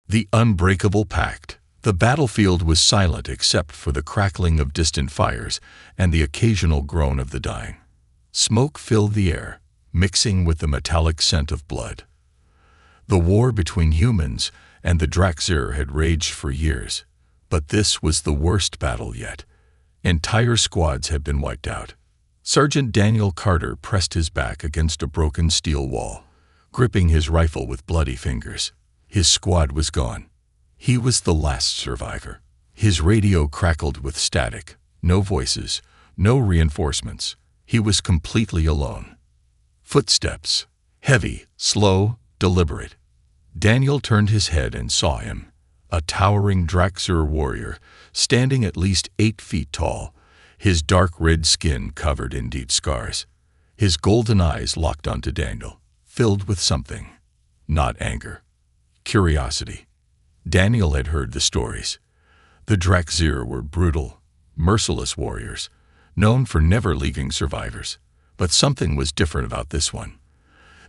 The unbreakable pact. The battlefield was silent except for the crackling of distant fires and the occasional groan of the dying. Smoke filled the air, mixing with the metallic scent of blood. The war between humans and the Draxir had raged for years, but this was the worst battle yet. Entire squads had been wiped out. Sergeant Daniel Carter pressed his back against a broken steel wall, gripping his rifle with bloody fingers. His squad was gone. He was the last survivor. His radio crackled with static, no voices, no reinforcements. He was completely alone. Footsteps, heavy, slow, deliberate. Daniel turned his head and saw him, a towering Draxir warrior, standing at least 8 feet tall, his dark red skin covered in deep scars. His golden eyes locked onto Daniel, filled with something. Not anger. Curiosity. Daniel had heard the stories. The Draxir were brutal, merciless warriors, known for never leaving survivors. But something was different about this one.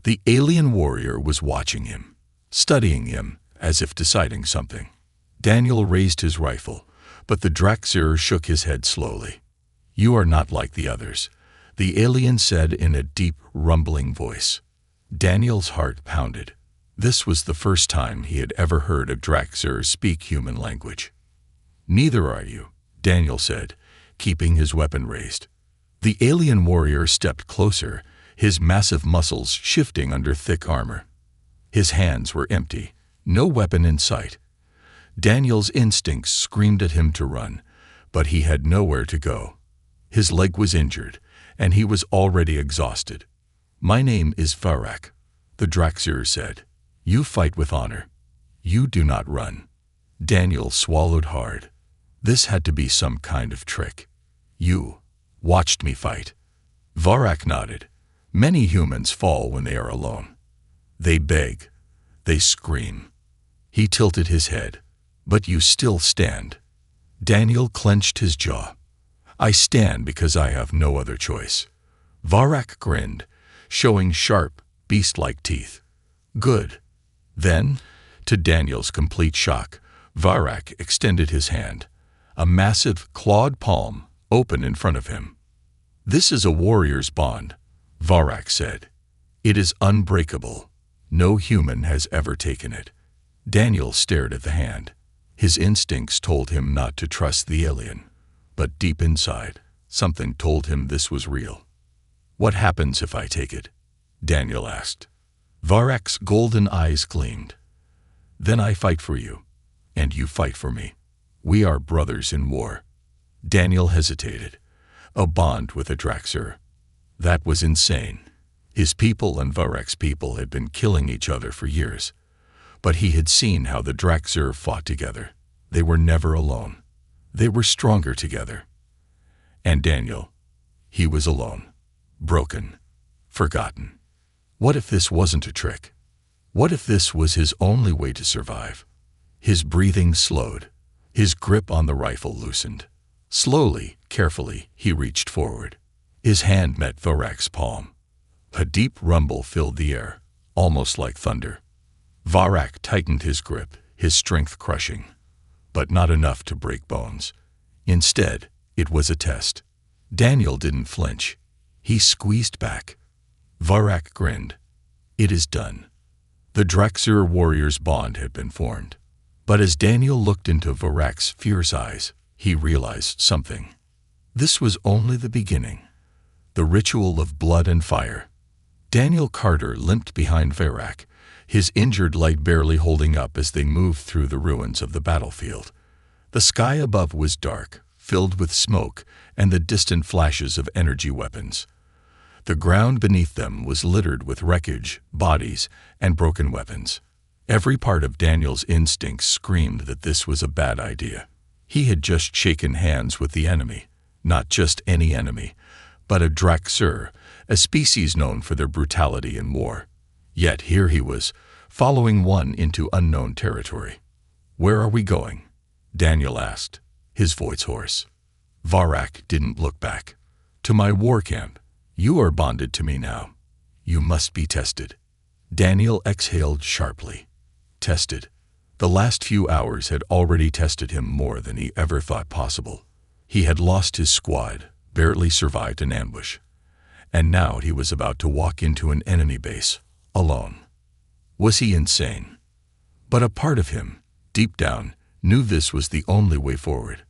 The alien warrior was watching him, studying him as if deciding something. Daniel raised his rifle, but the Draxir shook his head slowly. "You are not like the others," the alien said in a deep, rumbling voice. Daniel's heart pounded. This was the first time he had ever heard a Draxir speak human language. "Neither are you," Daniel said, keeping his weapon raised. The alien warrior stepped closer, his massive muscles shifting under thick armor. His hands were empty, no weapon in sight. Daniel's instincts screamed at him to run, but he had nowhere to go. His leg was injured, and he was already exhausted. "My name is Varak," the Draxir said. "You fight with honor. You do not run." Daniel swallowed hard. This had to be some kind of trick. "You watched me fight." Varak nodded. "Many humans fall when they are alone. They beg. They scream." He tilted his head. "But you still stand." Daniel clenched his jaw. "I stand because I have no other choice." Varak grinned, showing sharp, beast-like teeth. "Good." Then, to Daniel's complete shock, Varak extended his hand, a massive, clawed palm open in front of him. "This is a warrior's bond," Varak said. "It is unbreakable. No human has ever taken it." Daniel stared at the hand. His instincts told him not to trust the alien, but deep inside, something told him this was real. "What happens if I take it?" Daniel asked. Varak's golden eyes gleamed. "Then I fight for you, and you fight for me. We are brothers in war." Daniel hesitated. A bond with a Draxir. That was insane. His people and Varak's people had been killing each other for years. But he had seen how the Draxir fought together. They were never alone. They were stronger together. And Daniel, he was alone. Broken. Forgotten. What if this wasn't a trick? What if this was his only way to survive? His breathing slowed. His grip on the rifle loosened. Slowly, carefully, he reached forward. His hand met Varak's palm. A deep rumble filled the air, almost like thunder. Varak tightened his grip, his strength crushing, but not enough to break bones. Instead, it was a test. Daniel didn't flinch. He squeezed back. Varak grinned. "It is done." The Draxir warrior's bond had been formed. But as Daniel looked into Varak's fierce eyes, he realized something. This was only the beginning. The ritual of blood and fire. Daniel Carter limped behind Varak, his injured leg barely holding up as they moved through the ruins of the battlefield. The sky above was dark, filled with smoke and the distant flashes of energy weapons. The ground beneath them was littered with wreckage, bodies, and broken weapons. Every part of Daniel's instincts screamed that this was a bad idea. He had just shaken hands with the enemy, not just any enemy, but a Draxir, a species known for their brutality in war. Yet here he was, following one into unknown territory. "Where are we going?" Daniel asked, his voice hoarse. Varak didn't look back. "To my war camp. You are bonded to me now. You must be tested." Daniel exhaled sharply. "Tested?" The last few hours had already tested him more than he ever thought possible. He had lost his squad, barely survived an ambush, and now he was about to walk into an enemy base, alone. Was he insane? But a part of him, deep down, knew this was the only way forward.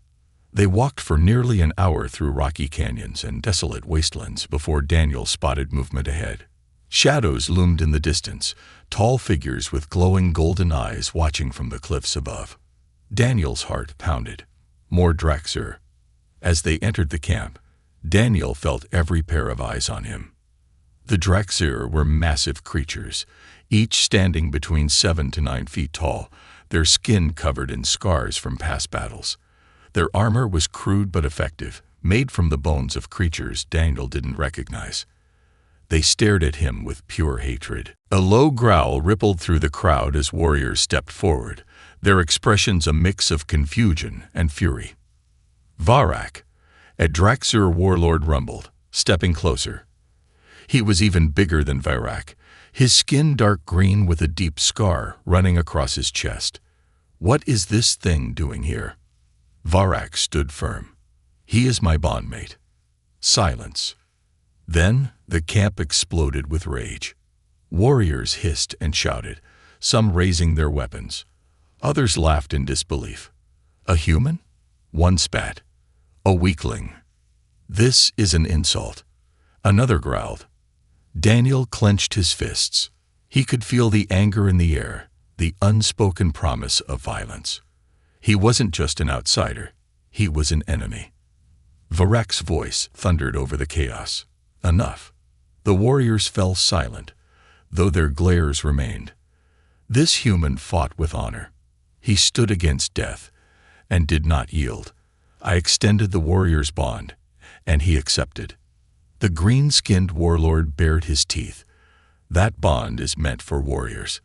They walked for nearly an hour through rocky canyons and desolate wastelands before Daniel spotted movement ahead. Shadows loomed in the distance, tall figures with glowing golden eyes watching from the cliffs above. Daniel's heart pounded. More Draxur. As they entered the camp, Daniel felt every pair of eyes on him. The Draxur were massive creatures, each standing between 7 to 9 feet tall, their skin covered in scars from past battles. Their armor was crude but effective, made from the bones of creatures Daniel didn't recognize. They stared at him with pure hatred. A low growl rippled through the crowd as warriors stepped forward, their expressions a mix of confusion and fury. Varak, a Draxur warlord, rumbled, stepping closer. He was even bigger than Varak, his skin dark green with a deep scar running across his chest. "What is this thing doing here?" Varak stood firm. "He is my bondmate." Silence. Then the camp exploded with rage. Warriors hissed and shouted, some raising their weapons. Others laughed in disbelief. "A human?" One spat. "A weakling. This is an insult." Another growled. Daniel clenched his fists. He could feel the anger in the air, the unspoken promise of violence. He wasn't just an outsider, he was an enemy. Varak's voice thundered over the chaos. Enough. The warriors fell silent, though their glares remained. This human fought with honor. He stood against death, and did not yield. I extended the warrior's bond, and he accepted. The green-skinned warlord bared his teeth. That bond is meant for warriors.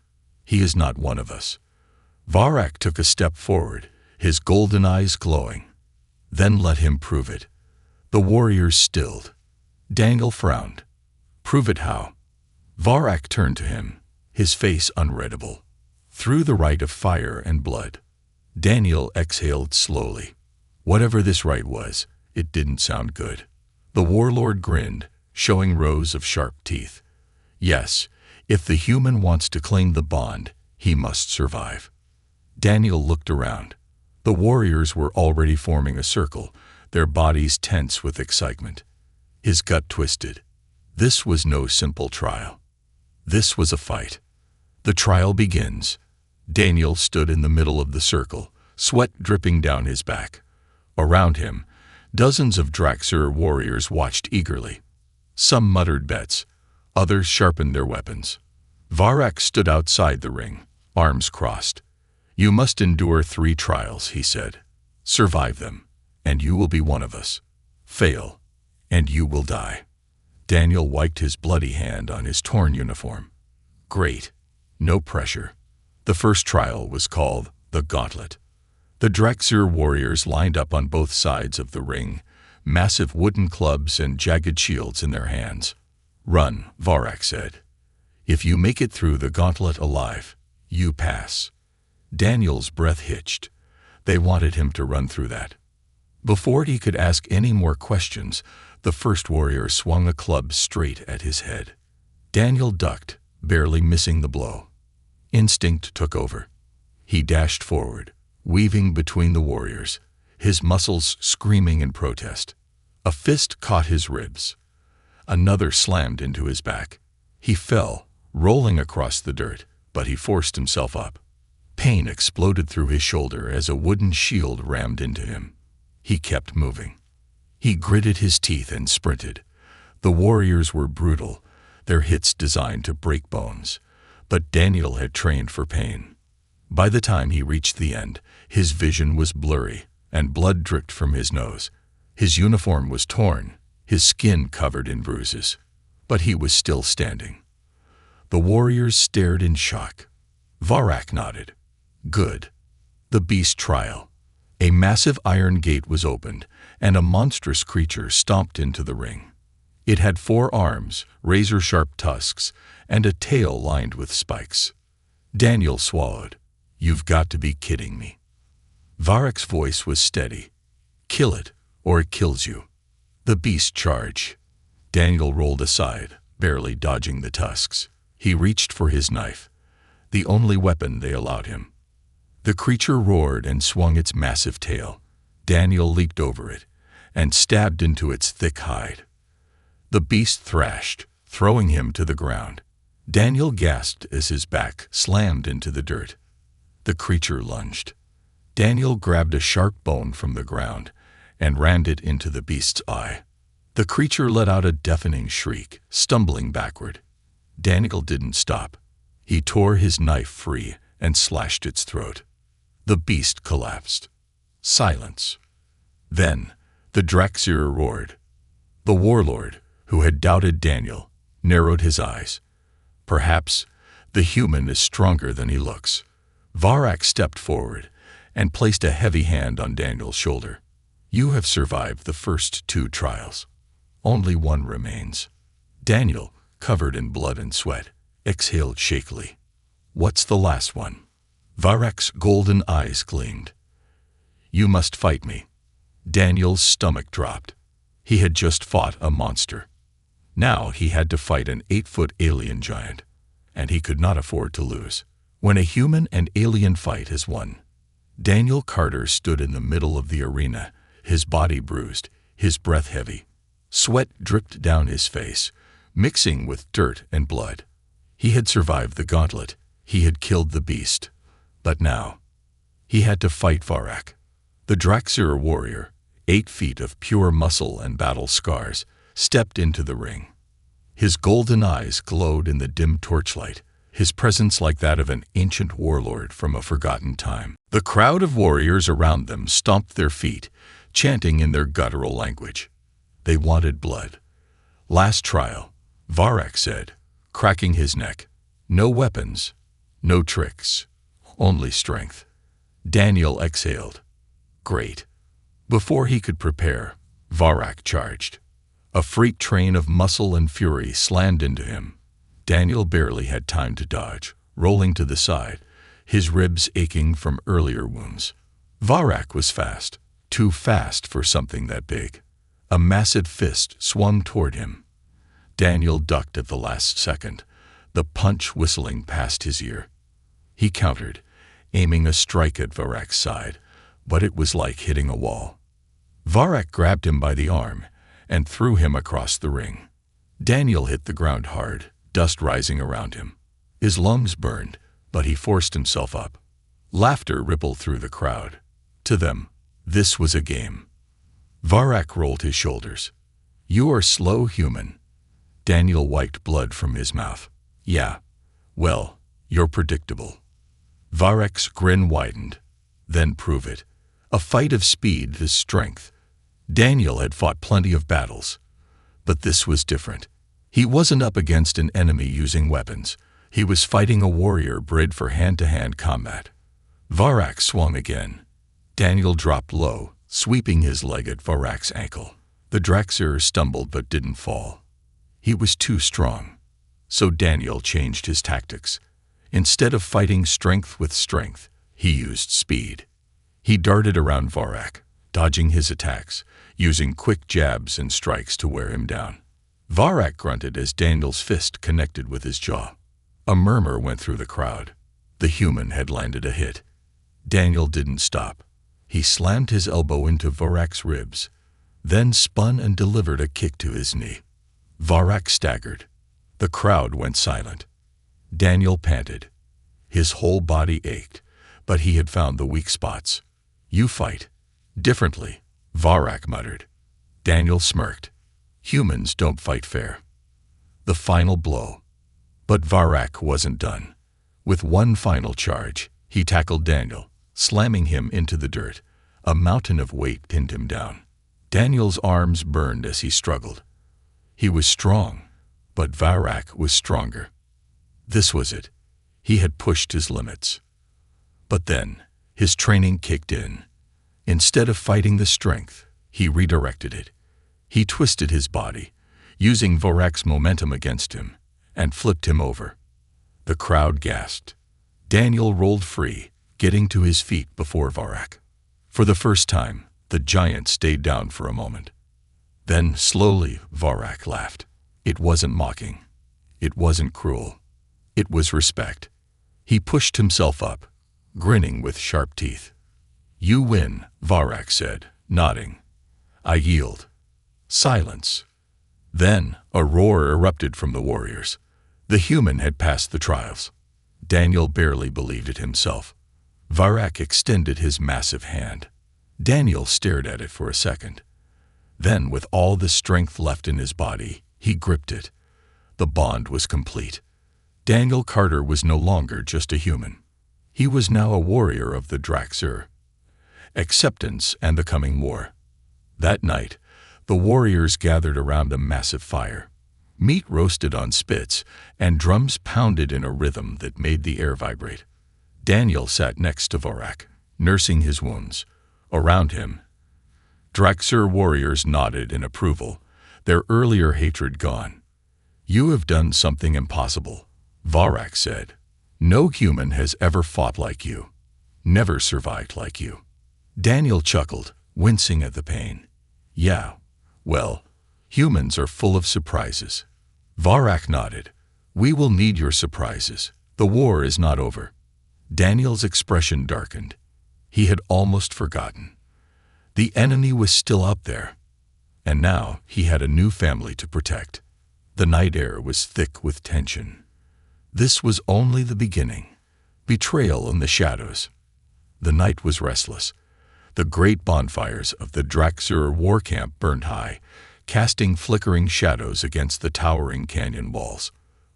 He is not one of us. Varak took a step forward, his golden eyes glowing. Then let him prove it. The warriors stilled. Daniel frowned. "Prove it how?" Varak turned to him, his face unreadable. "Through the rite of fire and blood." Daniel exhaled slowly. Whatever this rite was, it didn't sound good. The warlord grinned, showing rows of sharp teeth. "Yes, if the human wants to claim the bond, he must survive." Daniel looked around. The warriors were already forming a circle, their bodies tense with excitement. His gut twisted. This was no simple trial. This was a fight. The trial begins. Daniel stood in the middle of the circle, sweat dripping down his back. Around him, dozens of Draxur warriors watched eagerly. Some muttered bets, others sharpened their weapons. Varak stood outside the ring, arms crossed. "You must endure 3 trials," he said. "Survive them, and you will be one of us. Fail, and you will die." Daniel wiped his bloody hand on his torn uniform. Great. No pressure. The first trial was called the Gauntlet. The Draxur warriors lined up on both sides of the ring, massive wooden clubs and jagged shields in their hands. "Run," Varak said. "If you make it through the gauntlet alive, you pass." Daniel's breath hitched. They wanted him to run through that. Before he could ask any more questions, the first warrior swung a club straight at his head. Daniel ducked, barely missing the blow. Instinct took over. He dashed forward, weaving between the warriors, his muscles screaming in protest. A fist caught his ribs. Another slammed into his back. He fell, rolling across the dirt, but he forced himself up. Pain exploded through his shoulder as a wooden shield rammed into him. He kept moving. He gritted his teeth and sprinted. The warriors were brutal, their hits designed to break bones. But Daniel had trained for pain. By the time he reached the end, his vision was blurry, and blood dripped from his nose. His uniform was torn, his skin covered in bruises. But he was still standing. The warriors stared in shock. Varak nodded. Good. The beast trial. A massive iron gate was opened, and a monstrous creature stomped into the ring. It had 4 arms, razor-sharp tusks, and a tail lined with spikes. Daniel swallowed. You've got to be kidding me. Varek's voice was steady. Kill it, or it kills you. The beast charged. Daniel rolled aside, barely dodging the tusks. He reached for his knife, the only weapon they allowed him. The creature roared and swung its massive tail. Daniel leaped over it and stabbed into its thick hide. The beast thrashed, throwing him to the ground. Daniel gasped as his back slammed into the dirt. The creature lunged. Daniel grabbed a sharp bone from the ground and rammed it into the beast's eye. The creature let out a deafening shriek, stumbling backward. Daniel didn't stop. He tore his knife free and slashed its throat. The beast collapsed. Silence. Then the Draxir roared. The warlord, who had doubted Daniel, narrowed his eyes. Perhaps the human is stronger than he looks. Varek stepped forward and placed a heavy hand on Daniel's shoulder. You have survived the first 2 trials. Only one remains. Daniel, covered in blood and sweat, exhaled shakily. What's the last one? Varek's golden eyes gleamed. You must fight me. Daniel's stomach dropped. He had just fought a monster. Now he had to fight an 8-foot alien giant, and he could not afford to lose. When a human and alien fight is won. Daniel Carter stood in the middle of the arena, his body bruised, his breath heavy. Sweat dripped down his face, mixing with dirt and blood. He had survived the gauntlet. He had killed the beast. But now, he had to fight Varek. The Draxir warrior, 8 feet of pure muscle and battle scars, stepped into the ring. His golden eyes glowed in the dim torchlight, his presence like that of an ancient warlord from a forgotten time. The crowd of warriors around them stomped their feet, chanting in their guttural language. They wanted blood. Last trial, Varek said, cracking his neck. No weapons, no tricks, only strength. Daniel exhaled. Great. Before he could prepare, Varek charged. A freight train of muscle and fury slammed into him. Daniel barely had time to dodge, rolling to the side, his ribs aching from earlier wounds. Varek was fast, too fast for something that big. A massive fist swung toward him. Daniel ducked at the last second, the punch whistling past his ear. He countered, aiming a strike at Varek's side, but it was like hitting a wall. Varek grabbed him by the arm and threw him across the ring. Daniel hit the ground hard, dust rising around him. His lungs burned, but he forced himself up. Laughter rippled through the crowd. To them, this was a game. Varek rolled his shoulders. You are slow, human. Daniel wiped blood from his mouth. Yeah, well, you're predictable. Varek's grin widened. Then prove it. A fight of speed is strength. Daniel had fought plenty of battles, but this was different. He wasn't up against an enemy using weapons. He was fighting a warrior bred for hand-to-hand combat. Varek swung again. Daniel dropped low, sweeping his leg at Varek's ankle. The Draxir stumbled but didn't fall. He was too strong. So Daniel changed his tactics. Instead of fighting strength with strength, he used speed. He darted around Varek, dodging his attacks, using quick jabs and strikes to wear him down. Varek grunted as Daniel's fist connected with his jaw. A murmur went through the crowd. The human had landed a hit. Daniel didn't stop. He slammed his elbow into Varek's ribs, then spun and delivered a kick to his knee. Varek staggered. The crowd went silent. Daniel panted. His whole body ached, but he had found the weak spots. You fight differently, Varek muttered. Daniel smirked. Humans don't fight fair. The final blow. But Varek wasn't done. With one final charge, he tackled Daniel, slamming him into the dirt. A mountain of weight pinned him down. Daniel's arms burned as he struggled. He was strong, but Varek was stronger. This was it. He had pushed his limits. But then, his training kicked in. Instead of fighting the strength, he redirected it. He twisted his body, using Varek's momentum against him, and flipped him over. The crowd gasped. Daniel rolled free, getting to his feet before Varak. For the first time, the giant stayed down for a moment. Then, slowly, Varak laughed. It wasn't mocking. It wasn't cruel. It was respect. He pushed himself up, grinning with sharp teeth. "You win," Varak said, nodding. "I yield." Silence. Then a roar erupted from the warriors. The human had passed the trials. Daniel barely believed it himself. Varak extended his massive hand. Daniel stared at it for a second. Then, with all the strength left in his body, he gripped it. The bond was complete. Daniel Carter was no longer just a human. He was now a warrior of the Draxur. Acceptance and the coming war. That night, the warriors gathered around a massive fire. Meat roasted on spits, and drums pounded in a rhythm that made the air vibrate. Daniel sat next to Varak, nursing his wounds. Around him, Draxur warriors nodded in approval, their earlier hatred gone. "You have done something impossible," Varak said. "No human has ever fought like you, never survived like you." Daniel chuckled, wincing at the pain. "Yeah, well, humans are full of surprises." Varak nodded. "We will need your surprises. The war is not over." Daniel's expression darkened. He had almost forgotten. The enemy was still up there. And now he had a new family to protect. The night air was thick with tension. This was only the beginning. Betrayal in the shadows. The night was restless. The great bonfires of the Draxur war camp burned high, casting flickering shadows against the towering canyon walls.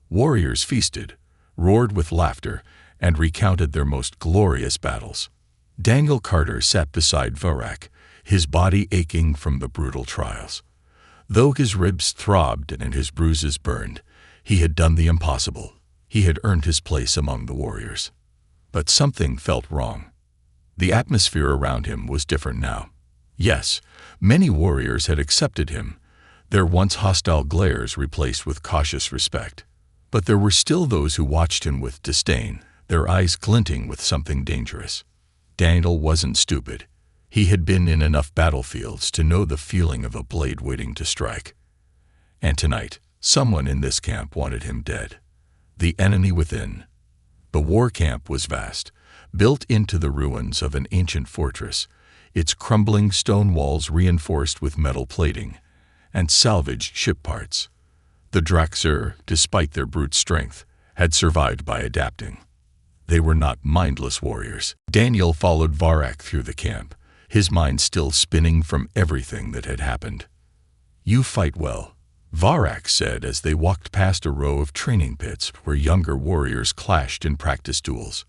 Warriors feasted, roared with laughter, and recounted their most glorious battles. Daniel Carter sat beside Varak, his body aching from the brutal trials. Though his ribs throbbed and his bruises burned, he had done the impossible. He had earned his place among the warriors. But something felt wrong. The atmosphere around him was different now. Yes, many warriors had accepted him, their once hostile glares replaced with cautious respect. But there were still those who watched him with disdain, their eyes glinting with something dangerous. Daniel wasn't stupid. He had been in enough battlefields to know the feeling of a blade waiting to strike. And tonight, someone in this camp wanted him dead. The enemy within. The war camp was vast, built into the ruins of an ancient fortress, its crumbling stone walls reinforced with metal plating, and salvaged ship parts. The Draxur, despite their brute strength, had survived by adapting. They were not mindless warriors. Daniel followed Varak through the camp, his mind still spinning from everything that had happened. "You fight well," Varak said as they walked past a row of training pits where younger warriors clashed in practice duels.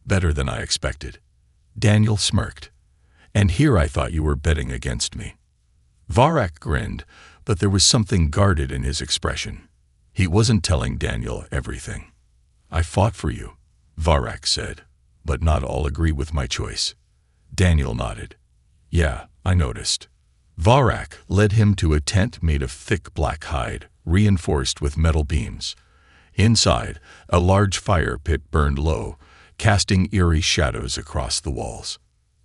"Better than I expected." Daniel smirked. "And here I thought you were betting against me." Varak grinned, but there was something guarded in his expression. He wasn't telling Daniel everything. "I fought for you," Varak said, "but not all agree with my choice." Daniel nodded. "Yeah, I noticed." Varak led him to a tent made of thick black hide, reinforced with metal beams. Inside, a large fire pit burned low, casting eerie shadows across the walls.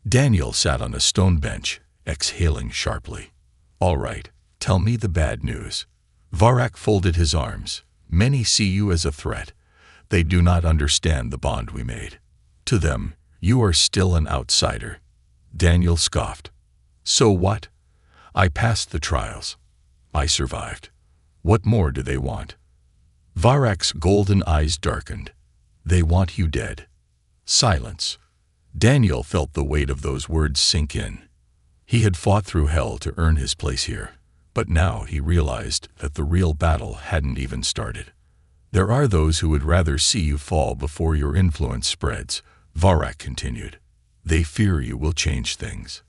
Daniel sat on a stone bench, exhaling sharply. "All right, tell me the bad news." Varak folded his arms. "Many see you as a threat. They do not understand the bond we made. To them, you are still an outsider." Daniel scoffed. "So what? I passed the trials. I survived. What more do they want?" Varak's golden eyes darkened. "They want you dead." Silence. Daniel felt the weight of those words sink in. He had fought through hell to earn his place here, but now he realized that the real battle hadn't even started. "There are those who would rather see you fall before your influence spreads," Varak continued. "They fear you will change things."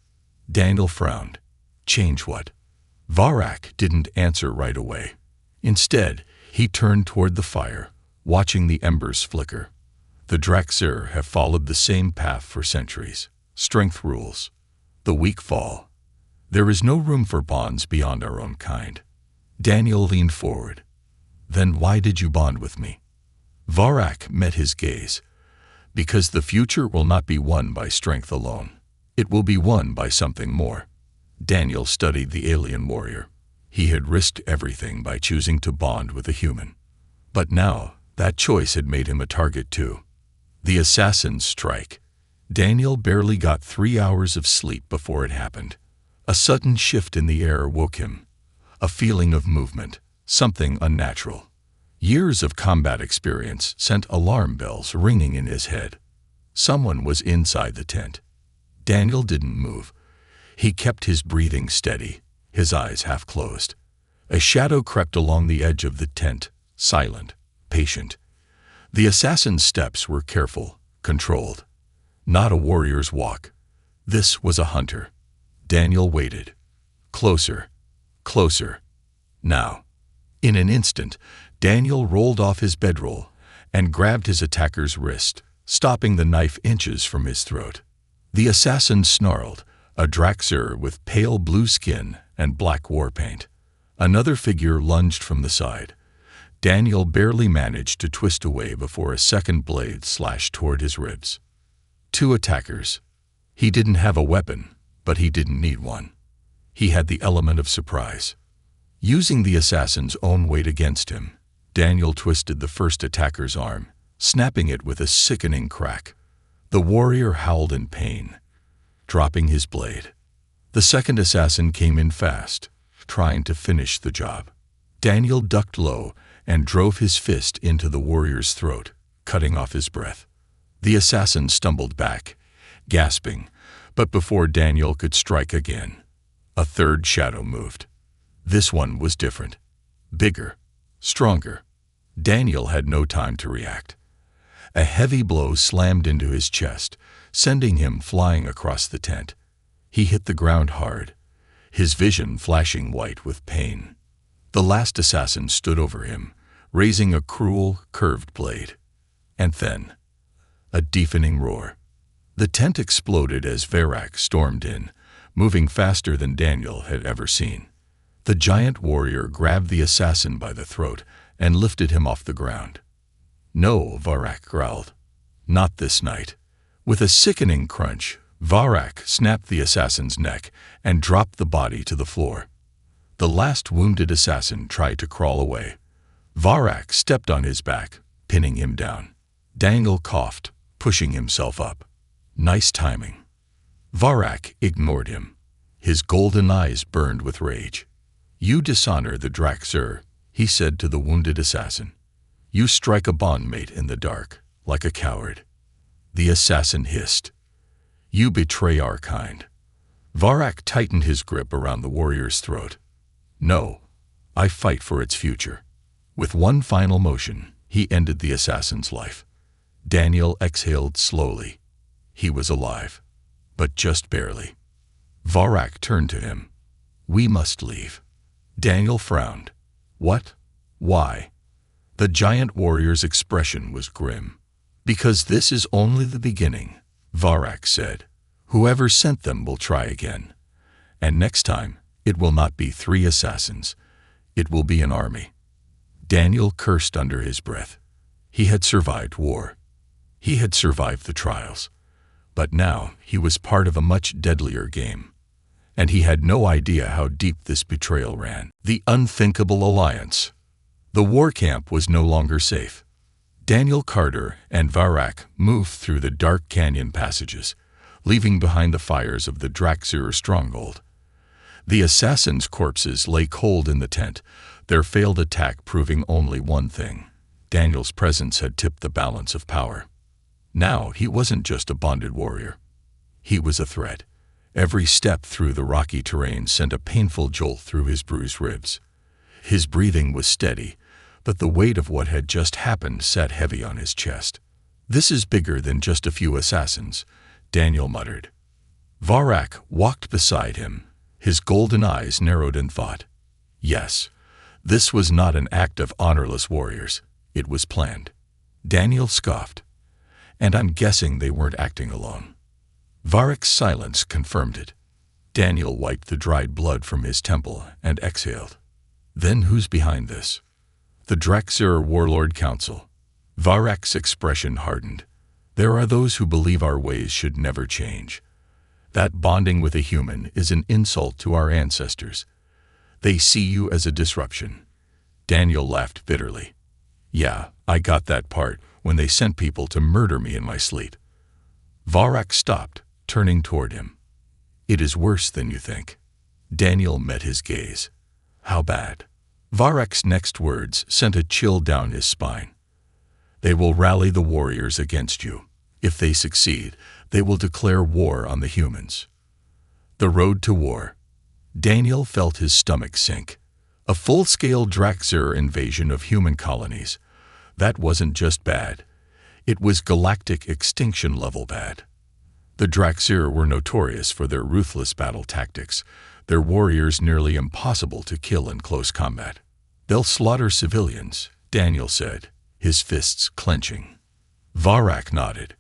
Daniel frowned. "Change what?" Varak didn't answer right away. Instead, he turned toward the fire, watching the embers flicker. The Draxur have followed the same path for centuries. Strength rules. The weak fall. There is no room for bonds beyond our own kind. Daniel leaned forward. "Then why did you bond with me?" Varak met his gaze. Because the future will not be won by strength alone. It will be won by something more. Daniel studied the alien warrior. He had risked everything by choosing to bond with a human. But now, that choice had made him a target too. The assassin's strike. Daniel barely got 3 hours of sleep before it happened. A sudden shift in the air woke him. A feeling of movement, something unnatural. Years of combat experience sent alarm bells ringing in his head. Someone was inside the tent. Daniel didn't move. He kept his breathing steady, his eyes half closed. A shadow crept along the edge of the tent, silent, patient. The assassin's steps were careful, controlled. Not a warrior's walk. This was a hunter. Daniel waited. Closer, closer. Now. In an instant, Daniel rolled off his bedroll and grabbed his attacker's wrist, stopping the knife inches from his throat. The assassin snarled, a Draxer with pale blue skin and black war paint. Another figure lunged from the side. Daniel barely managed to twist away before a second blade slashed toward his ribs. 2 attackers. He didn't have a weapon, but he didn't need one. He had the element of surprise. Using the assassin's own weight against him, Daniel twisted the first attacker's arm, snapping it with a sickening crack. The warrior howled in pain, dropping his blade. The second assassin came in fast, trying to finish the job. Daniel ducked low and drove his fist into the warrior's throat, cutting off his breath. The assassin stumbled back, gasping, but before Daniel could strike again, a third shadow moved. This one was different. Bigger, stronger. Daniel had no time to react. A heavy blow slammed into his chest, sending him flying across the tent. He hit the ground hard, his vision flashing white with pain. The last assassin stood over him, raising a cruel, curved blade. And then, a deafening roar. The tent exploded as Varak stormed in, moving faster than Daniel had ever seen. The giant warrior grabbed the assassin by the throat and lifted him off the ground. "No," Varak growled. "Not this night." With a sickening crunch, Varak snapped the assassin's neck and dropped the body to the floor. The last wounded assassin tried to crawl away. Varak stepped on his back, pinning him down. Daniel coughed, pushing himself up. Nice timing. Varak ignored him. His golden eyes burned with rage. "You dishonor the Draxer," he said to the wounded assassin. "You strike a bondmate in the dark, like a coward." The assassin hissed. "You betray our kind." Varak tightened his grip around the warrior's throat. "No, I fight for its future." With one final motion, he ended the assassin's life. Daniel exhaled slowly. He was alive, but just barely. Varak turned to him. "We must leave." Daniel frowned. "What? Why?" The giant warrior's expression was grim. "Because this is only the beginning," Varak said. "Whoever sent them will try again. And next time, it will not be 3 assassins. It will be an army." Daniel cursed under his breath. He had survived war. He had survived the trials. But now he was part of a much deadlier game. And he had no idea how deep this betrayal ran. The unthinkable alliance. The war camp was no longer safe. Daniel Carter and Varak moved through the dark canyon passages, leaving behind the fires of the Draxir stronghold. The assassins' corpses lay cold in the tent, their failed attack proving only one thing. Daniel's presence had tipped the balance of power. Now he wasn't just a bonded warrior. He was a threat. Every step through the rocky terrain sent a painful jolt through his bruised ribs. His breathing was steady, but the weight of what had just happened sat heavy on his chest. "This is bigger than just a few assassins," Daniel muttered. Varak walked beside him, his golden eyes narrowed in thought. Yes, this was not an act of honorless warriors. It was planned. Daniel scoffed. "And I'm guessing they weren't acting alone." Varak's silence confirmed it. Daniel wiped the dried blood from his temple and exhaled. "Then who's behind this?" "The Draxir Warlord Council." Varak's expression hardened. There are those who believe our ways should never change. That bonding with a human is an insult to our ancestors. They see you as a disruption. Daniel laughed bitterly. Yeah, I got that part when they sent people to murder me in my sleep. Varak stopped, turning toward him. It is worse than you think. Daniel met his gaze. How bad? Varak's next words sent a chill down his spine. They will rally the warriors against you. If they succeed, they will declare war on the humans. The road to war. Daniel felt his stomach sink. A full-scale Draxir invasion of human colonies. That wasn't just bad. It was galactic extinction-level bad. The Draxir were notorious for their ruthless battle tactics, their warriors nearly impossible to kill in close combat. They'll slaughter civilians, Daniel said, his fists clenching. Varak nodded.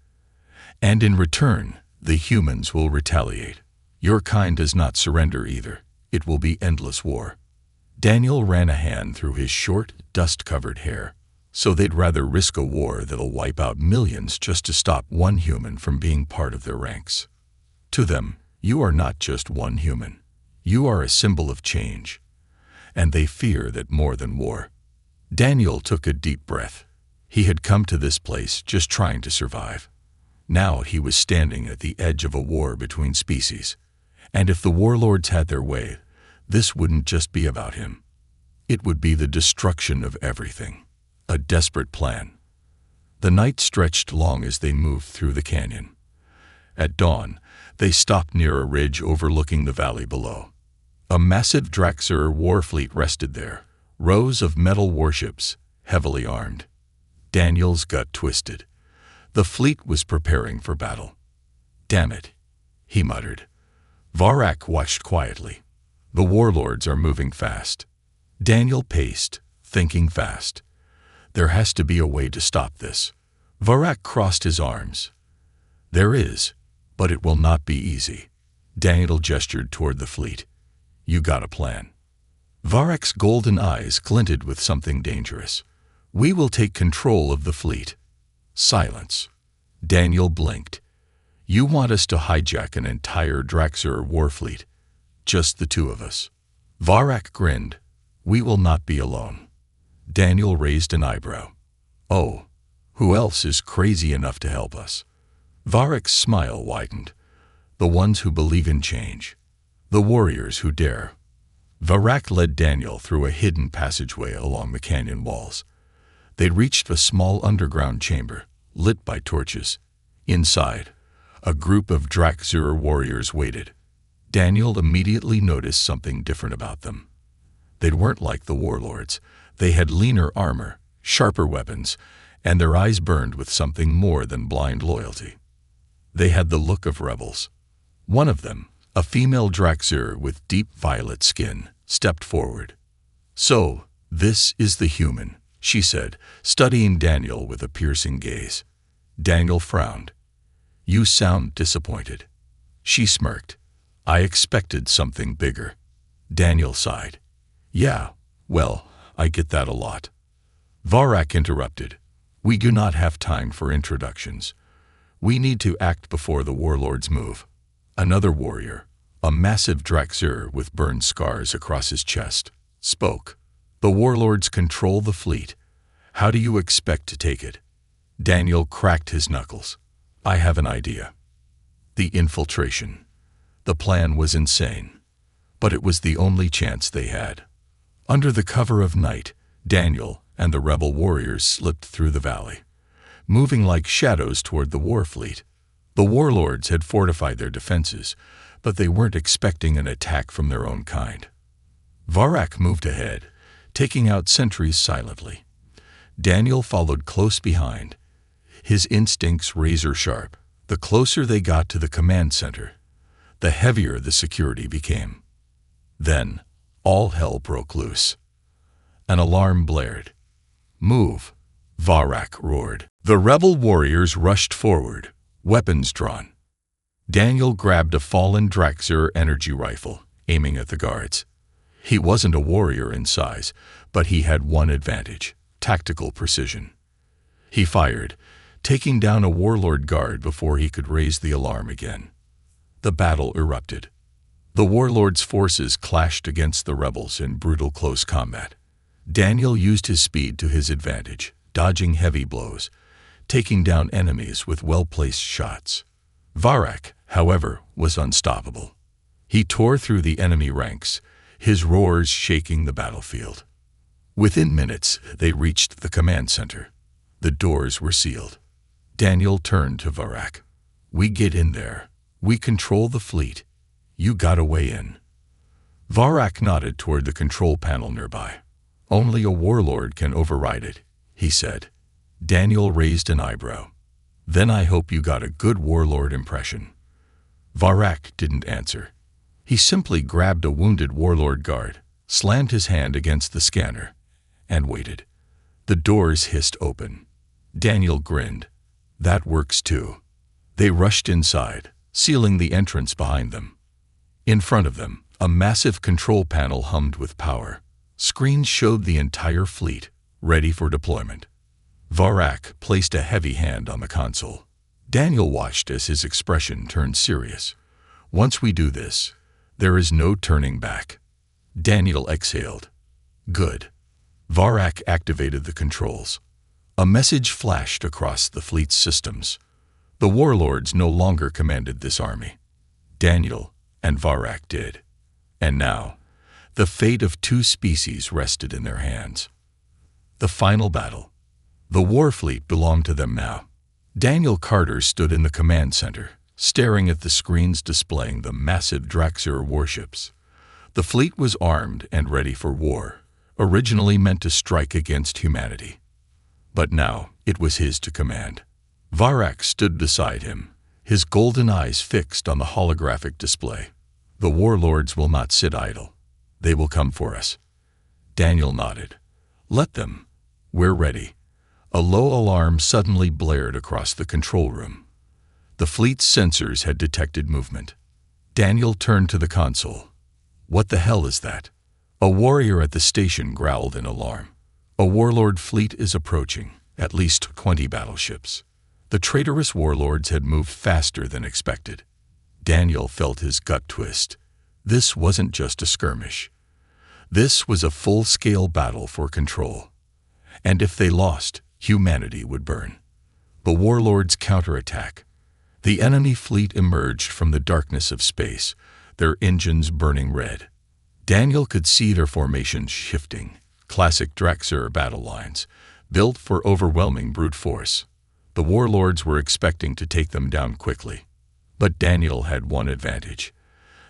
And in return, the humans will retaliate. Your kind does not surrender either. It will be endless war. Daniel ran a hand through his short, dust-covered hair. So they'd rather risk a war that'll wipe out millions just to stop one human from being part of their ranks. To them, you are not just one human. You are a symbol of change. And they fear that more than war. Daniel took a deep breath. He had come to this place just trying to survive. Now he was standing at the edge of a war between species. And if the warlords had their way, this wouldn't just be about him. It would be the destruction of everything. A desperate plan. The night stretched long as they moved through the canyon. At dawn, they stopped near a ridge overlooking the valley below. A massive Draxir war fleet rested there, rows of metal warships, heavily armed. Daniel's gut twisted. The fleet was preparing for battle. Damn it, he muttered. Varak watched quietly. The warlords are moving fast. Daniel paced, thinking fast. There has to be a way to stop this. Varak crossed his arms. There is, but it will not be easy. Daniel gestured toward the fleet. You got a plan. Varak's golden eyes glinted with something dangerous. We will take control of the fleet. Silence. Daniel blinked. You want us to hijack an entire Draxir war fleet? Just the two of us. Varak grinned. We will not be alone. Daniel raised an eyebrow. Oh, who else is crazy enough to help us? Varak's smile widened. The ones who believe in change. The warriors who dare. Varak led Daniel through a hidden passageway along the canyon walls. They'd reached a small underground chamber, lit by torches. Inside, a group of Draxir warriors waited. Daniel immediately noticed something different about them. They weren't like the warlords. They had leaner armor, sharper weapons, and their eyes burned with something more than blind loyalty. They had the look of rebels. One of them, a female Draxir with deep violet skin, stepped forward. So, this is the human, she said, studying Daniel with a piercing gaze. Daniel frowned. You sound disappointed. She smirked. I expected something bigger. Daniel sighed. Yeah, well, I get that a lot. Varak interrupted. We do not have time for introductions. We need to act before the warlords move. Another warrior, a massive Draxir with burned scars across his chest, spoke. The warlords control the fleet. How do you expect to take it? Daniel cracked his knuckles. I have an idea. The infiltration. The plan was insane, but it was the only chance they had. Under the cover of night, Daniel and the rebel warriors slipped through the valley, moving like shadows toward the war fleet. The warlords had fortified their defenses, but they weren't expecting an attack from their own kind. Varak moved ahead, taking out sentries silently. Daniel followed close behind, his instincts razor-sharp. The closer they got to the command center, the heavier the security became. Then, all hell broke loose. An alarm blared. Move, Varak roared. The rebel warriors rushed forward, weapons drawn. Daniel grabbed a fallen Draxir energy rifle, aiming at the guards. He wasn't a warrior in size, but he had one advantage: tactical precision. He fired, taking down a warlord guard before he could raise the alarm again. The battle erupted. The warlord's forces clashed against the rebels in brutal close combat. Daniel used his speed to his advantage, dodging heavy blows, taking down enemies with well-placed shots. Varak, however, was unstoppable. He tore through the enemy ranks, his roars shaking the battlefield. Within minutes, they reached the command center. The doors were sealed. Daniel turned to Varak. "We get in there. We control the fleet. You got a way in." Varak nodded toward the control panel nearby. "Only a warlord can override it," he said. Daniel raised an eyebrow. "Then I hope you got a good warlord impression." Varak didn't answer. He simply grabbed a wounded warlord guard, slammed his hand against the scanner, and waited. The doors hissed open. Daniel grinned. "That works too." They rushed inside, sealing the entrance behind them. In front of them, a massive control panel hummed with power. Screens showed the entire fleet, ready for deployment. Varak placed a heavy hand on the console. Daniel watched as his expression turned serious. "Once we do this, there is no turning back." Daniel exhaled. "Good." Varak activated the controls. A message flashed across the fleet's systems. The warlords no longer commanded this army. Daniel and Varak did. And now, the fate of two species rested in their hands. The final battle. The war fleet belonged to them now. Daniel Carter stood in the command center, staring at the screens displaying the massive Draxur warships. The fleet was armed and ready for war, originally meant to strike against humanity. But now it was his to command. Varak stood beside him, his golden eyes fixed on the holographic display. "The warlords will not sit idle. They will come for us." Daniel nodded. "Let them. We're ready." A low alarm suddenly blared across the control room. The fleet's sensors had detected movement. Daniel turned to the console. "What the hell is that?" A warrior at the station growled in alarm. "A warlord fleet is approaching, at least 20 battleships." The traitorous warlords had moved faster than expected. Daniel felt his gut twist. This wasn't just a skirmish. This was a full-scale battle for control. And if they lost, humanity would burn. The warlords counterattack. The enemy fleet emerged from the darkness of space, their engines burning red. Daniel could see their formations shifting, classic Draxur battle lines, built for overwhelming brute force. The warlords were expecting to take them down quickly. But Daniel had one advantage.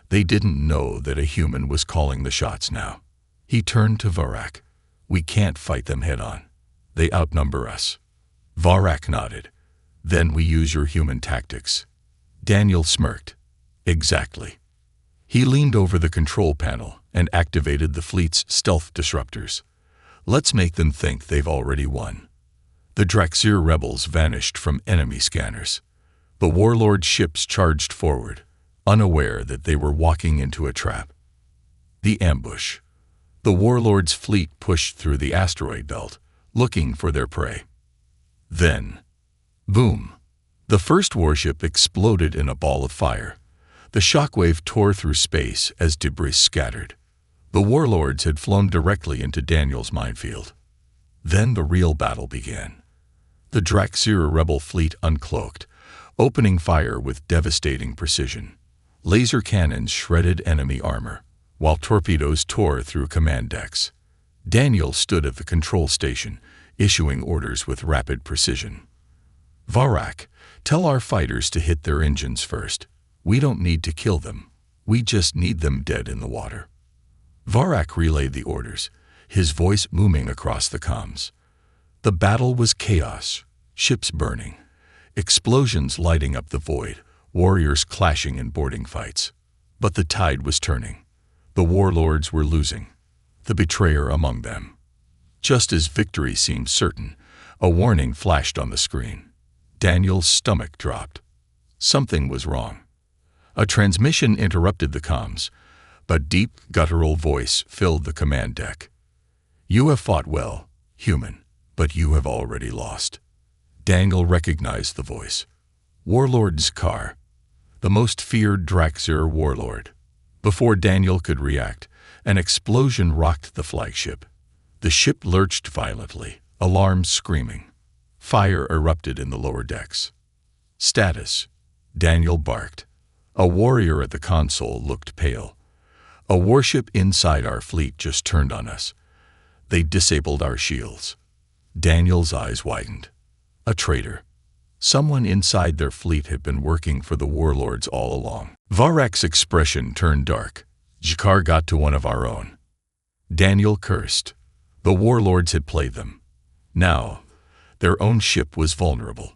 They didn't know that a human was calling the shots now. He turned to Varak. "We can't fight them head-on. They outnumber us." Varak nodded. "Then we use your human tactics." Daniel smirked. "Exactly." He leaned over the control panel and activated the fleet's stealth disruptors. "Let's make them think they've already won." The Draxur rebels vanished from enemy scanners. The warlord ships charged forward, unaware that they were walking into a trap. The ambush. The warlord's fleet pushed through the asteroid belt, looking for their prey. Then, boom! The first warship exploded in a ball of fire. The shockwave tore through space as debris scattered. The warlords had flown directly into Daniel's minefield. Then the real battle began. The Draxur rebel fleet uncloaked, opening fire with devastating precision. Laser cannons shredded enemy armor, while torpedoes tore through command decks. Daniel stood at the control station, issuing orders with rapid precision. "Varak, tell our fighters to hit their engines first. We don't need to kill them. We just need them dead in the water." Varak relayed the orders, his voice booming across the comms. The battle was chaos, ships burning, explosions lighting up the void, warriors clashing in boarding fights. But the tide was turning. The warlords were losing, the betrayer among them. Just as victory seemed certain, a warning flashed on the screen. Daniel's stomach dropped. Something was wrong. A transmission interrupted the comms, but a deep, guttural voice filled the command deck. "You have fought well, human, but you have already lost." Daniel recognized the voice. Warlord Zakar, the most feared Draxir warlord. Before Daniel could react, an explosion rocked the flagship. The ship lurched violently, alarms screaming. Fire erupted in the lower decks. Status, Daniel barked. A warrior at the console looked pale. A warship inside our fleet just turned on us. They disabled our shields. Daniel's eyes widened. A traitor. Someone inside their fleet had been working for the warlords all along. Varak's expression turned dark. Zakar got to one of our own. Daniel cursed. The warlords had played them. Now, their own ship was vulnerable.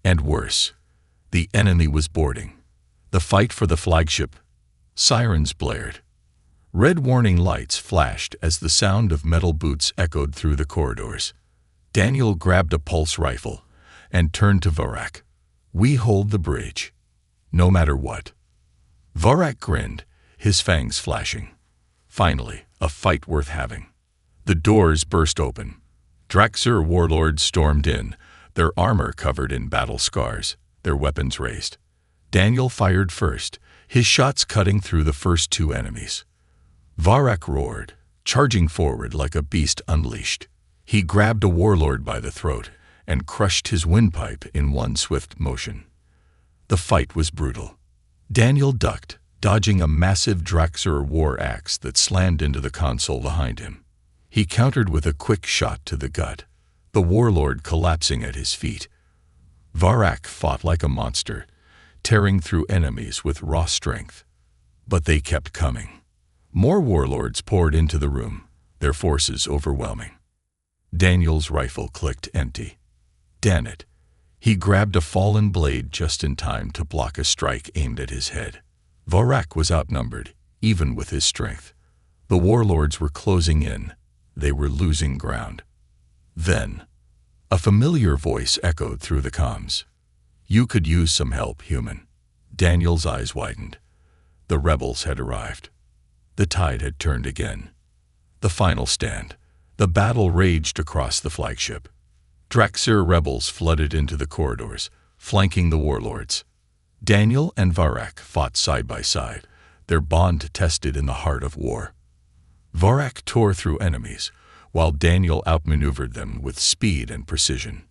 And worse, the enemy was boarding. The fight for the flagship. Sirens blared. Red warning lights flashed as the sound of metal boots echoed through the corridors. Daniel grabbed a pulse rifle and turned to Varak. We hold the bridge, no matter what. Varak grinned, his fangs flashing. Finally, a fight worth having. The doors burst open. Draxir warlords stormed in, their armor covered in battle scars, their weapons raised. Daniel fired first, his shots cutting through the first two enemies. Varak roared, charging forward like a beast unleashed. He grabbed a warlord by the throat and crushed his windpipe in one swift motion. The fight was brutal. Daniel ducked, dodging a massive Draxir war axe that slammed into the console behind him. He countered with a quick shot to the gut, the warlord collapsing at his feet. Varak fought like a monster, tearing through enemies with raw strength. But they kept coming. More warlords poured into the room, their forces overwhelming. Daniel's rifle clicked empty. Damn it. He grabbed a fallen blade just in time to block a strike aimed at his head. Varak was outnumbered, even with his strength. The warlords were closing in. They were losing ground. Then, a familiar voice echoed through the comms. You could use some help, human. Daniel's eyes widened. The rebels had arrived. The tide had turned again. The final stand. The battle raged across the flagship. Draxir rebels flooded into the corridors, flanking the warlords. Daniel and Varak fought side by side, their bond tested in the heart of war. Varak tore through enemies, while Daniel outmaneuvered them with speed and precision.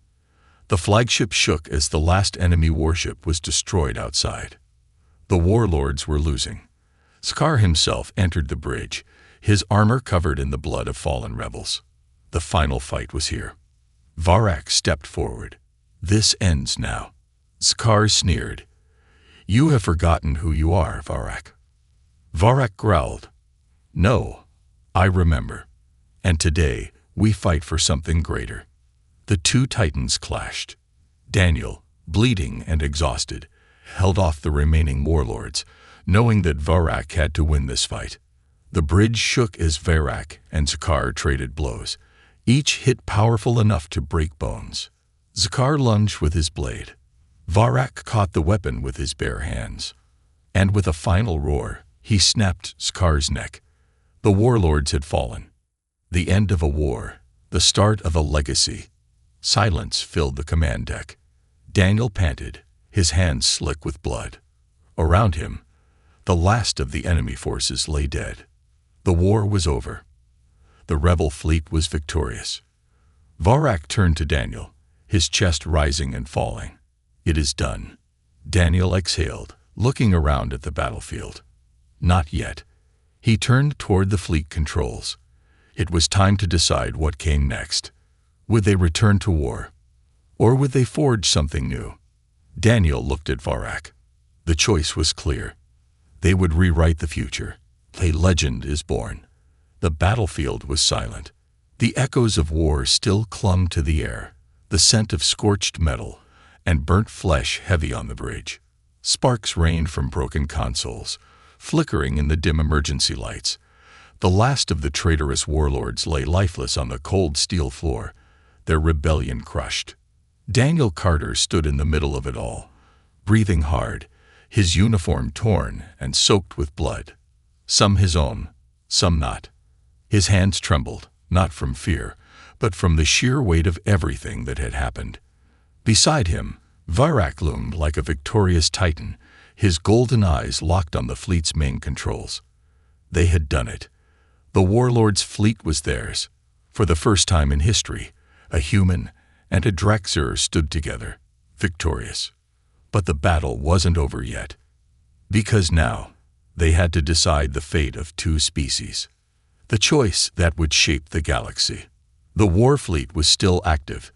The flagship shook as the last enemy warship was destroyed outside. The warlords were losing. Zakar himself entered the bridge, his armor covered in the blood of fallen rebels. The final fight was here. Varak stepped forward. This ends now. Zakar sneered. You have forgotten who you are, Varak. Varak growled. No, I remember. And today, we fight for something greater. The two titans clashed. Daniel, bleeding and exhausted, held off the remaining warlords, knowing that Varak had to win this fight. The bridge shook as Varak and Zakar traded blows. Each hit powerful enough to break bones. Zakar lunged with his blade. Varak caught the weapon with his bare hands. And with a final roar, he snapped Zakar's neck. The warlords had fallen. The end of a war, the start of a legacy. Silence filled the command deck. Daniel panted, his hands slick with blood. Around him, the last of the enemy forces lay dead. The war was over. The rebel fleet was victorious. Varak turned to Daniel, his chest rising and falling. It is done. Daniel exhaled, looking around at the battlefield. Not yet. He turned toward the fleet controls. It was time to decide what came next. Would they return to war? Or would they forge something new? Daniel looked at Varak. The choice was clear. They would rewrite the future. A legend is born. The battlefield was silent. The echoes of war still clung to the air, the scent of scorched metal and burnt flesh heavy on the bridge. Sparks rained from broken consoles, flickering in the dim emergency lights. The last of the traitorous warlords lay lifeless on the cold steel floor, their rebellion crushed. Daniel Carter stood in the middle of it all, breathing hard, his uniform torn and soaked with blood. Some his own, some not. His hands trembled, not from fear, but from the sheer weight of everything that had happened. Beside him, Varak loomed like a victorious titan, his golden eyes locked on the fleet's main controls. They had done it. The warlord's fleet was theirs. For the first time in history, a human and a Draxur stood together, victorious. But the battle wasn't over yet. Because now, they had to decide the fate of two species. The choice that would shape the galaxy. The war fleet was still active,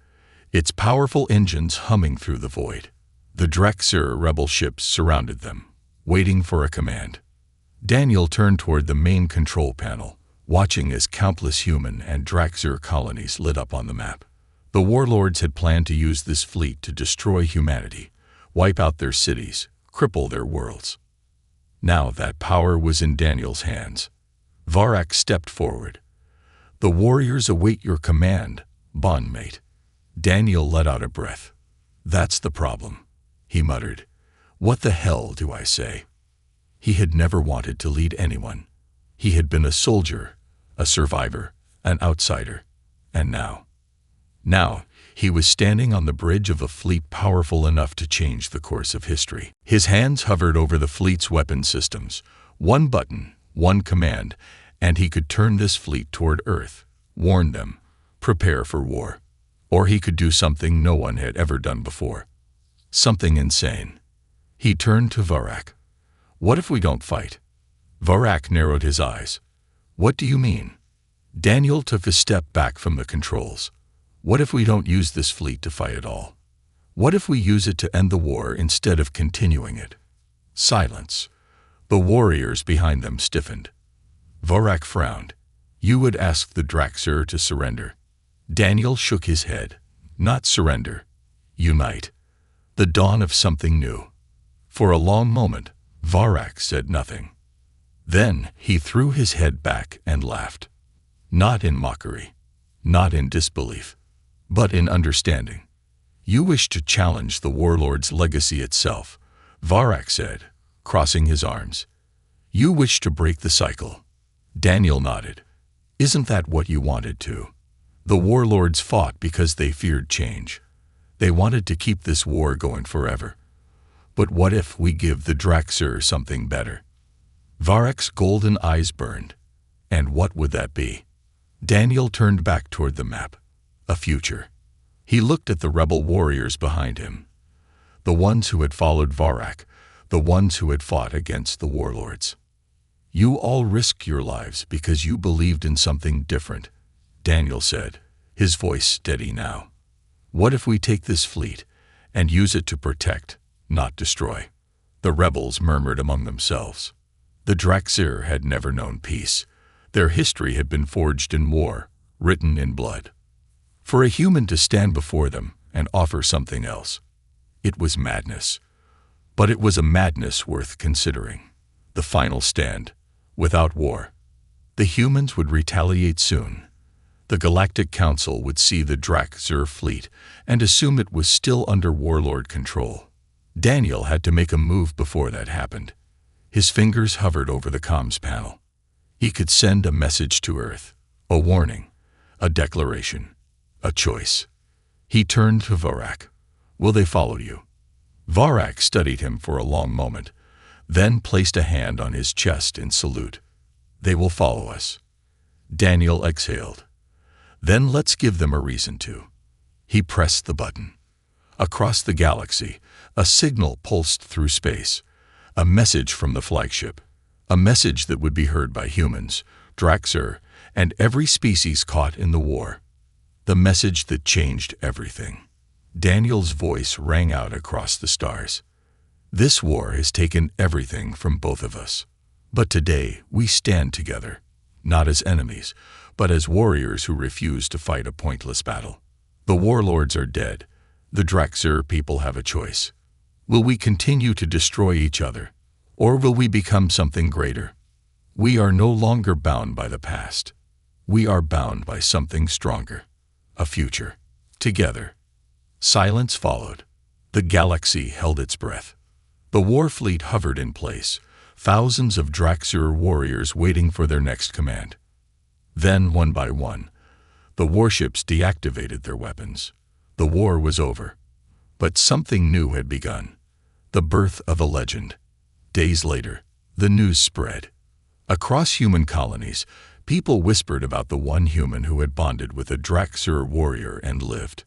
its powerful engines humming through the void. The Draxur rebel ships surrounded them, waiting for a command. Daniel turned toward the main control panel, watching as countless human and Draxur colonies lit up on the map. The warlords had planned to use this fleet to destroy humanity, wipe out their cities, cripple their worlds. Now that power was in Daniel's hands. Varak stepped forward. "The warriors await your command, bondmate." Daniel let out a breath. "That's the problem," he muttered. "What the hell do I say?" He had never wanted to lead anyone. He had been a soldier, a survivor, an outsider. And now he was standing on the bridge of a fleet powerful enough to change the course of history. His hands hovered over the fleet's weapon systems. One button, one command, and he could turn this fleet toward Earth, warn them, prepare for war. Or he could do something no one had ever done before. Something insane. He turned to Varak. "What if we don't fight?" Varak narrowed his eyes. "What do you mean?" Daniel took a step back from the controls. "What if we don't use this fleet to fight at all? What if we use it to end the war instead of continuing it?" Silence. The warriors behind them stiffened. Varak frowned. "You would ask the Draxur to surrender." Daniel shook his head. "Not surrender. Unite." The dawn of something new. For a long moment, Varak said nothing. Then he threw his head back and laughed. Not in mockery, not in disbelief, but in understanding. "You wish to challenge the warlord's legacy itself," Varak said, crossing his arms. "You wish to break the cycle." Daniel nodded. "Isn't that what you wanted to?" The warlords fought because they feared change. They wanted to keep this war going forever. But what if we give the Draxur something better? Varak's golden eyes burned. And what would that be? Daniel turned back toward the map. A future. He looked at the rebel warriors behind him. The ones who had followed Varak, the ones who had fought against the warlords. "You all risked your lives because you believed in something different," Daniel said, his voice steady now. "What if we take this fleet and use it to protect, not destroy?" The rebels murmured among themselves. The Draxur had never known peace. Their history had been forged in war, written in blood. For a human to stand before them and offer something else, it was madness. But it was a madness worth considering. The final stand, without war. The humans would retaliate soon. The Galactic Council would see the Draxur fleet and assume it was still under warlord control. Daniel had to make a move before that happened. His fingers hovered over the comms panel. He could send a message to Earth, a warning, a declaration, a choice. He turned to Varak. "Will they follow you?" Varak studied him for a long moment, then placed a hand on his chest in salute. "They will follow us." Daniel exhaled. "Then let's give them a reason to." He pressed the button. Across the galaxy, a signal pulsed through space, a message from the flagship, a message that would be heard by humans, Draxur, and every species caught in the war. The message that changed everything. Daniel's voice rang out across the stars. "This war has taken everything from both of us. But today we stand together, not as enemies, but as warriors who refuse to fight a pointless battle. The warlords are dead. The Draxur people have a choice. Will we continue to destroy each other, or will we become something greater? We are no longer bound by the past. We are bound by something stronger. A future. Together." Silence followed. The galaxy held its breath. The war fleet hovered in place, thousands of Draxur warriors waiting for their next command. Then, one by one, the warships deactivated their weapons. The war was over. But something new had begun. The birth of a legend. Days later, the news spread. Across human colonies, people whispered about the one human who had bonded with a Draxur warrior and lived.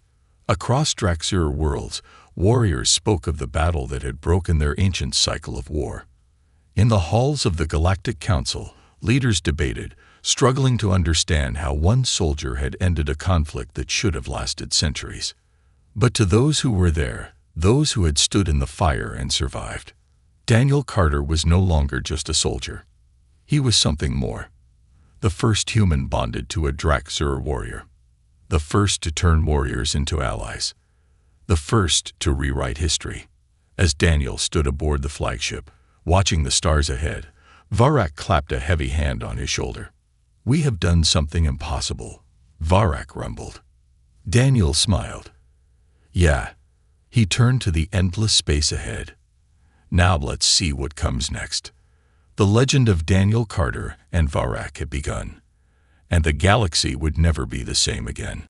Across Draxur worlds, warriors spoke of the battle that had broken their ancient cycle of war. In the halls of the Galactic Council, leaders debated, struggling to understand how one soldier had ended a conflict that should have lasted centuries. But to those who were there, those who had stood in the fire and survived, Daniel Carter was no longer just a soldier. He was something more. The first human bonded to a Draxur warrior. The first to turn warriors into allies. The first to rewrite history. As Daniel stood aboard the flagship, watching the stars ahead, Varak clapped a heavy hand on his shoulder. "We have done something impossible," Varak rumbled. Daniel smiled. "Yeah." He turned to the endless space ahead. "Now let's see what comes next." The legend of Daniel Carter and Varak had begun, and the galaxy would never be the same again.